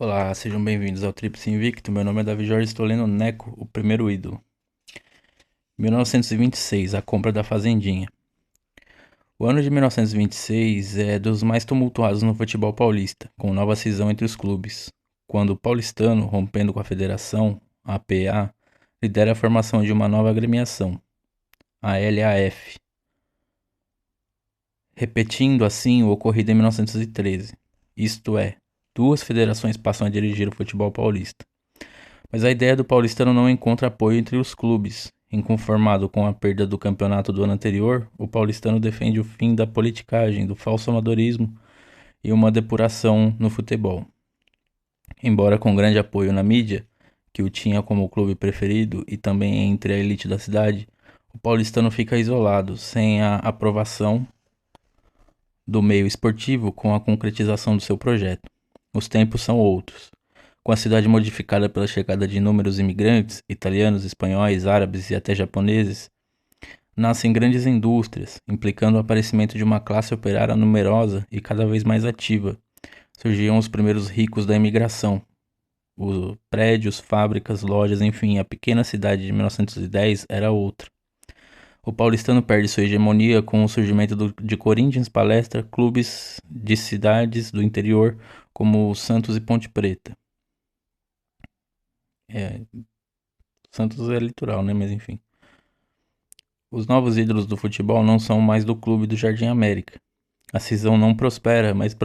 Olá, sejam bem-vindos ao Tríplice Invicto. Meu nome é Davi Jorge e estou lendo Neco, o primeiro ídolo. 1926, a compra da Fazendinha. O ano de 1926 é dos mais tumultuados no futebol paulista, com nova cisão entre os clubes, quando o paulistano, rompendo com a federação, a APA, lidera a formação de uma nova agremiação, a LAF, repetindo assim o ocorrido em 1913. Isto é, duas federações passam a dirigir o futebol paulista. Mas a ideia do paulistano não encontra apoio entre os clubes. Inconformado com a perda do campeonato do ano anterior, o paulistano defende o fim da politicagem, do falso amadorismo e uma depuração no futebol. Embora com grande apoio na mídia, que o tinha como clube preferido e também entre a elite da cidade, o paulistano fica isolado, sem a aprovação do meio esportivo com a concretização do seu projeto. Os tempos são outros. Com a cidade modificada pela chegada de inúmeros imigrantes, italianos, espanhóis, árabes e até japoneses, nascem grandes indústrias, implicando o aparecimento de uma classe operária numerosa e cada vez mais ativa. Surgiam os primeiros ricos da imigração. Os prédios, fábricas, lojas, enfim, a pequena cidade de 1910 era outra. O paulistano perde sua hegemonia com o surgimento de Corinthians, Palestra, clubes de cidades do interior como Santos e Ponte Preta. É, Santos é litoral, né? Mas enfim. Os novos ídolos do futebol não são mais do clube do Jardim América. A cisão não prospera, mas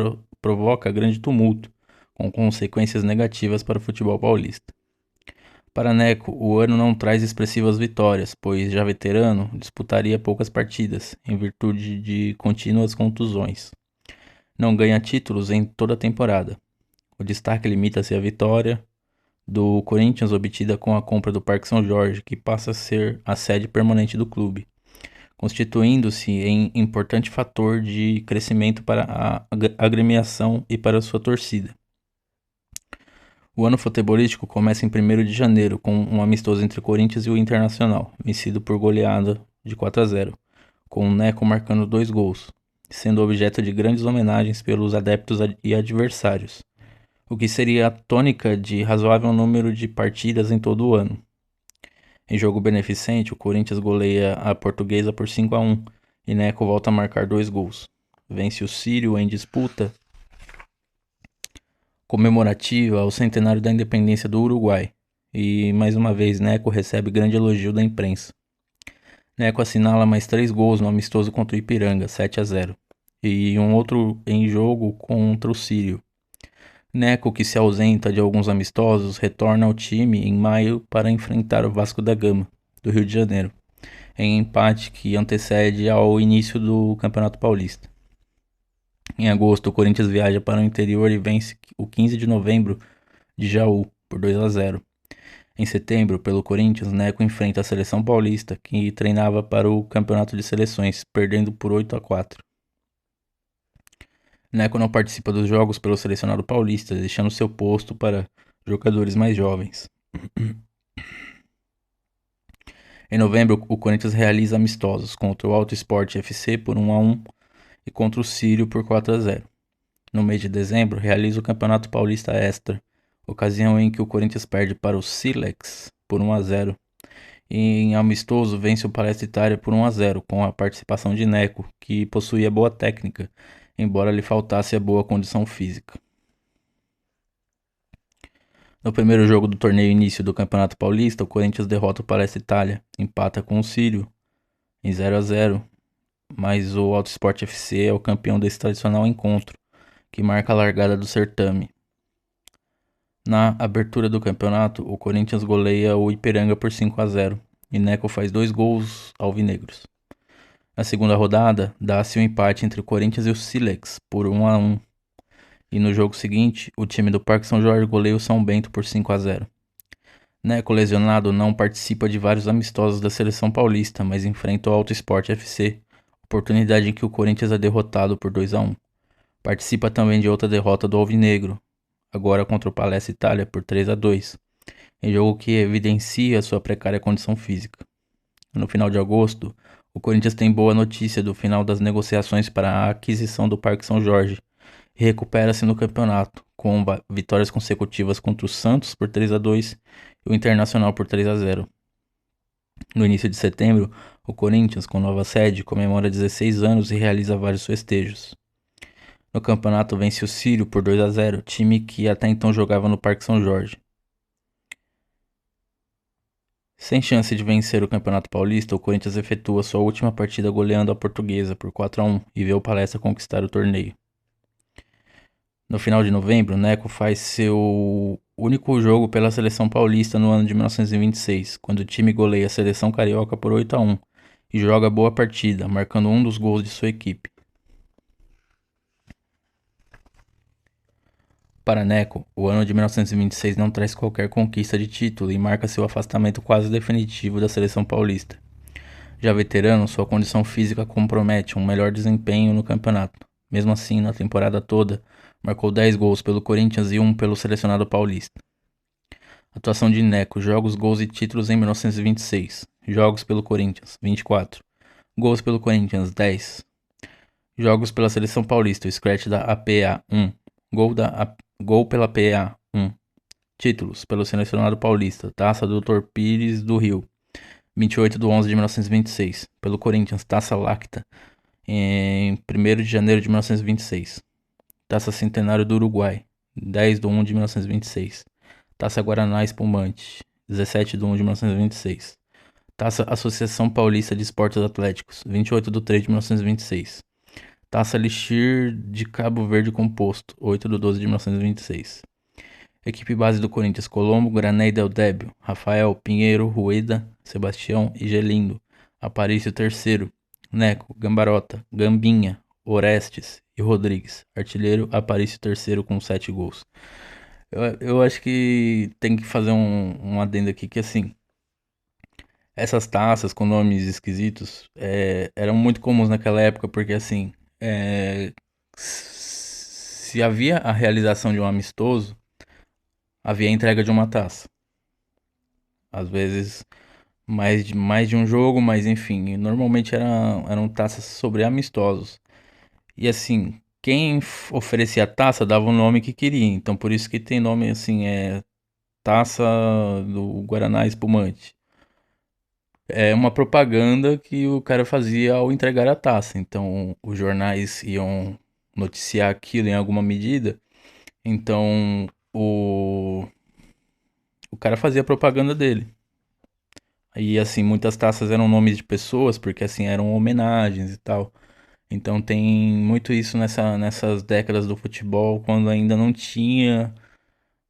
provoca grande tumulto, com consequências negativas para o futebol paulista. Para Neco, o ano não traz expressivas vitórias, pois, já veterano, disputaria poucas partidas, em virtude de contínuas contusões. Não ganha títulos em toda a temporada. O destaque limita-se à vitória do Corinthians obtida com a compra do Parque São Jorge, que passa a ser a sede permanente do clube, constituindo-se em importante fator de crescimento para a agremiação e para sua torcida. O ano futebolístico começa em 1º de janeiro, com um amistoso entre o Corinthians e o Internacional, vencido por goleada de 4-0, com o Neco marcando 2 gols, sendo objeto de grandes homenagens pelos adeptos e adversários, o que seria a tônica de razoável número de partidas em todo o ano. Em jogo beneficente, o Corinthians goleia a Portuguesa por 5-1 e Neco volta a marcar 2 gols. Vence o Sírio em disputa comemorativa ao centenário da independência do Uruguai. E mais uma vez, Neco recebe grande elogio da imprensa. Neco assinala mais 3 gols no amistoso contra o Ipiranga, 7-0, e um outro em jogo contra o Sírio. Neco, que se ausenta de alguns amistosos, retorna ao time em maio para enfrentar o Vasco da Gama, do Rio de Janeiro, em empate que antecede ao início do Campeonato Paulista. Em agosto, o Corinthians viaja para o interior e vence o 15 de novembro de Jaú por 2-0. Em setembro, pelo Corinthians, Neco enfrenta a seleção paulista, que treinava para o Campeonato de Seleções, perdendo por 8-4. Neco não participa dos jogos pelo selecionado paulista, deixando seu posto para jogadores mais jovens. Em novembro, o Corinthians realiza amistosos contra o Alto Sport FC por 1-1 e contra o Sírio por 4-0. No mês de dezembro, realiza o Campeonato Paulista Extra, ocasião em que o Corinthians perde para o Silex por 1-0 e em amistoso vence o Palestra Itália por 1-0 com a participação de Neco, que possuía boa técnica, embora lhe faltasse a boa condição física. No primeiro jogo do torneio início do Campeonato Paulista, o Corinthians derrota o Palestra Itália, empata com o Sírio em 0-0, mas o Alto Sport FC é o campeão desse tradicional encontro, que marca a largada do certame. Na abertura do campeonato, o Corinthians goleia o Ipiranga por 5-0 e Neco faz 2 gols alvinegros. Na segunda rodada, dá-se um empate entre o Corinthians e o Silex por 1-1. E no jogo seguinte, o time do Parque São Jorge goleia o São Bento por 5-0. Neco, lesionado, não participa de vários amistosos da seleção paulista, mas enfrenta o Alto Sport FC, oportunidade em que o Corinthians é derrotado por 2-1. Participa também de outra derrota do Alvinegro, agora contra o Palestra Itália por 3-2, em jogo que evidencia sua precária condição física. No final de agosto, o Corinthians tem boa notícia do final das negociações para a aquisição do Parque São Jorge e recupera-se no campeonato, com vitórias consecutivas contra o Santos por 3-2 e o Internacional por 3-0. No início de setembro, o Corinthians, com nova sede, comemora 16 anos e realiza vários festejos. No campeonato vence o Círio por 2-0, time que até então jogava no Parque São Jorge. Sem chance de vencer o Campeonato Paulista, o Corinthians efetua sua última partida goleando a Portuguesa por 4-1 e vê o Palestra conquistar o torneio. No final de novembro, Neco faz seu único jogo pela seleção paulista no ano de 1926, quando o time goleia a seleção carioca por 8-1 e joga boa partida, marcando um dos gols de sua equipe. Para Neco, o ano de 1926 não traz qualquer conquista de título e marca seu afastamento quase definitivo da seleção paulista. Já veterano, sua condição física compromete um melhor desempenho no campeonato. Mesmo assim, na temporada toda, marcou 10 gols pelo Corinthians e 1 pelo selecionado paulista. Atuação de Neco, jogos, gols e títulos em 1926. Jogos pelo Corinthians, 24. Gols pelo Corinthians, 10. Jogos pela seleção paulista, o scratch da APA, 1. Gol pela PA, 1. Títulos pelo selecionado paulista, Taça do Dr. Pires do Rio, 28 de 11 de 1926. Pelo Corinthians, Taça Lacta, em 1º de janeiro de 1926. Taça Centenário do Uruguai, 10 de 1 de 1926. Taça Guaraná Espumante, 17 de 1 de 1926. Taça Associação Paulista de Esportes Atléticos, 28 de 3 de 1926. Taça Elixir de Cabo Verde Composto, 8 de 12 de 1926. Equipe base do Corinthians: Colombo, Grané e Del Débio, Rafael, Pinheiro, Rueda, Sebastião e Gelindo, Aparício III, Neco, Gambarota, Gambinha, Orestes e Rodrigues. Artilheiro Aparício III com 7 gols. Eu acho que tem que fazer um adendo aqui que assim, essas taças com nomes esquisitos eram muito comuns naquela época, porque assim, se havia a realização de um amistoso, havia a entrega de uma taça. Às vezes mais de um jogo, mas enfim, normalmente eram taças sobre amistosos. E assim, quem oferecia a taça dava o nome que queria. Então por isso que tem nome assim, Taça do Guaraná Espumante. É uma propaganda que o cara fazia ao entregar a taça. Então os jornais iam noticiar aquilo em alguma medida. Então o cara fazia a propaganda dele. E assim, muitas taças eram nomes de pessoas, porque assim, eram homenagens e tal. Então tem muito isso nessas décadas do futebol, quando ainda não tinha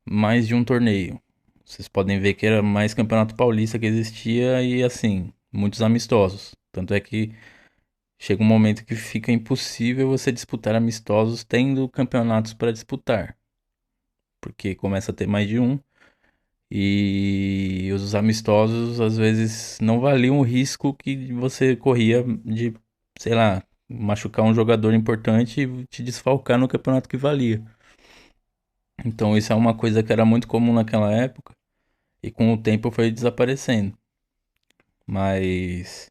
mais de um torneio. Vocês podem ver que era mais Campeonato Paulista que existia e assim, muitos amistosos. Tanto é que chega um momento que fica impossível você disputar amistosos tendo campeonatos para disputar. Porque começa a ter mais de um. E os amistosos às vezes não valiam o risco que você corria de, sei lá, machucar um jogador importante e te desfalcar no campeonato que valia. Então isso é uma coisa que era muito comum naquela época e com o tempo foi desaparecendo. Mas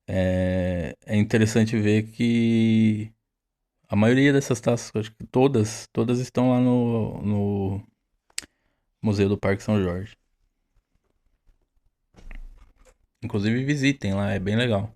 é interessante ver que a maioria dessas taças, acho que todas estão lá no Museu do Parque São Jorge. Inclusive visitem lá, é bem legal.